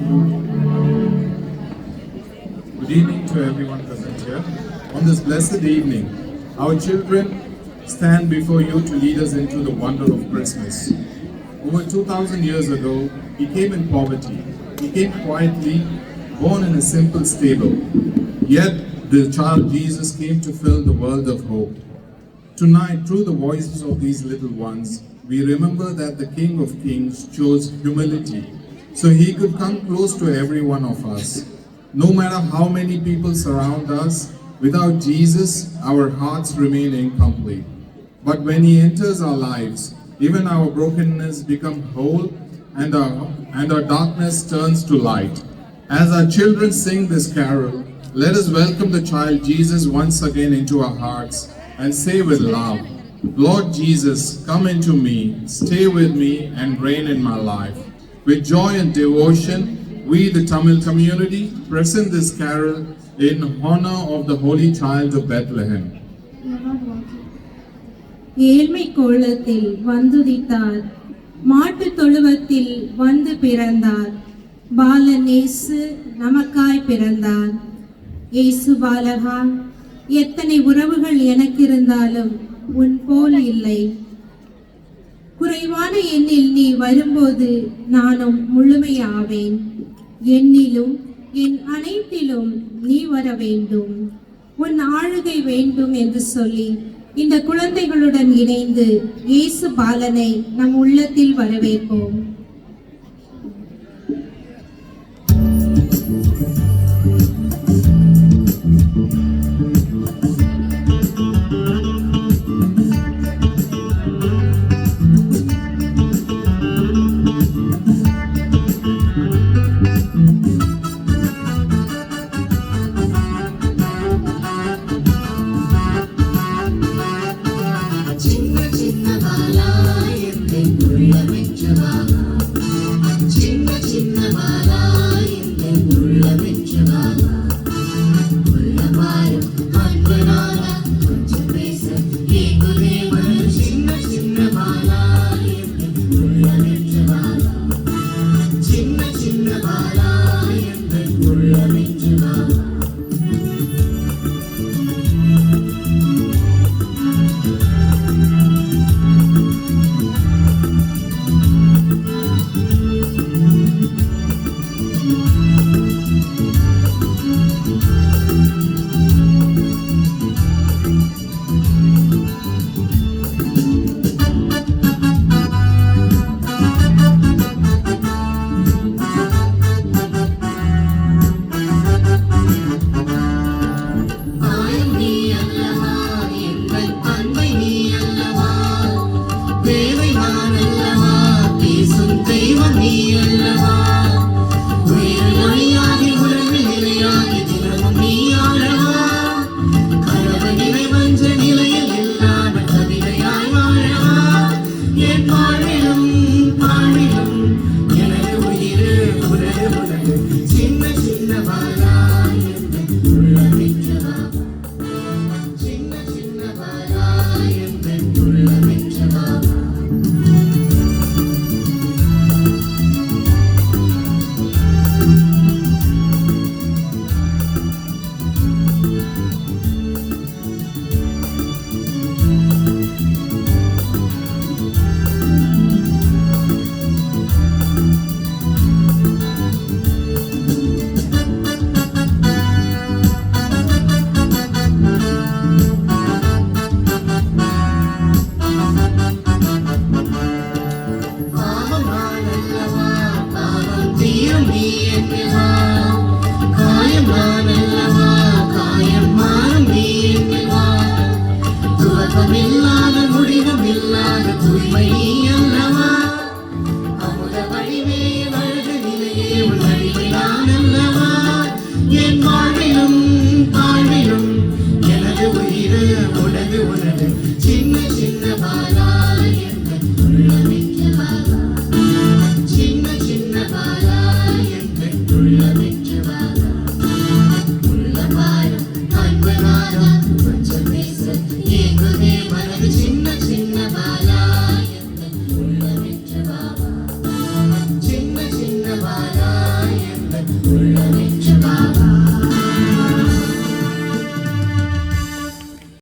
Good evening to everyone present here. On this blessed evening, our children stand before you to lead us into the wonder of Christmas. Over 2,000 years ago, he came in poverty. He came quietly, born in a simple stable. Yet the child Jesus came to fill the world of hope. Tonight, through the voices of these little ones, we remember that the King of Kings chose humility so he could come close to every one of us. No matter how many people surround us, without Jesus, our hearts remain incomplete. But when he enters our lives, even our brokenness becomes whole and our darkness turns to light. As our children sing this carol, let us welcome the child Jesus once again into our hearts and say with love, Lord Jesus, come into me, stay with me and reign in my life. With joy and devotion, we, the Tamil community, present this carol in honor of the Holy Child of Bethlehem. ஏழ்மை கோலத்தில் வந்துதித்தார், மாட்டு தொழுவத்தில் வந்து பிறந்தார், பாலன் இயேசு நமக்காய் பிறந்தார். இயேசு பாலகா, எத்தனை உறவுகள் எனக்கு இருந்தாலும் உன் போல் இல்லை. குறைவான எண்ணில் நீ வரும்போது நானும் முழுமையாவேன். என்னிலும் என் அனைத்திலும் நீ வர வேண்டும், உன் ஆளுகை வேண்டும் என்று சொல்லி இந்த குழந்தைகளுடன் இணைந்து இயேசு பாலனை நம் உள்ளத்தில் வரவேற்போம். Love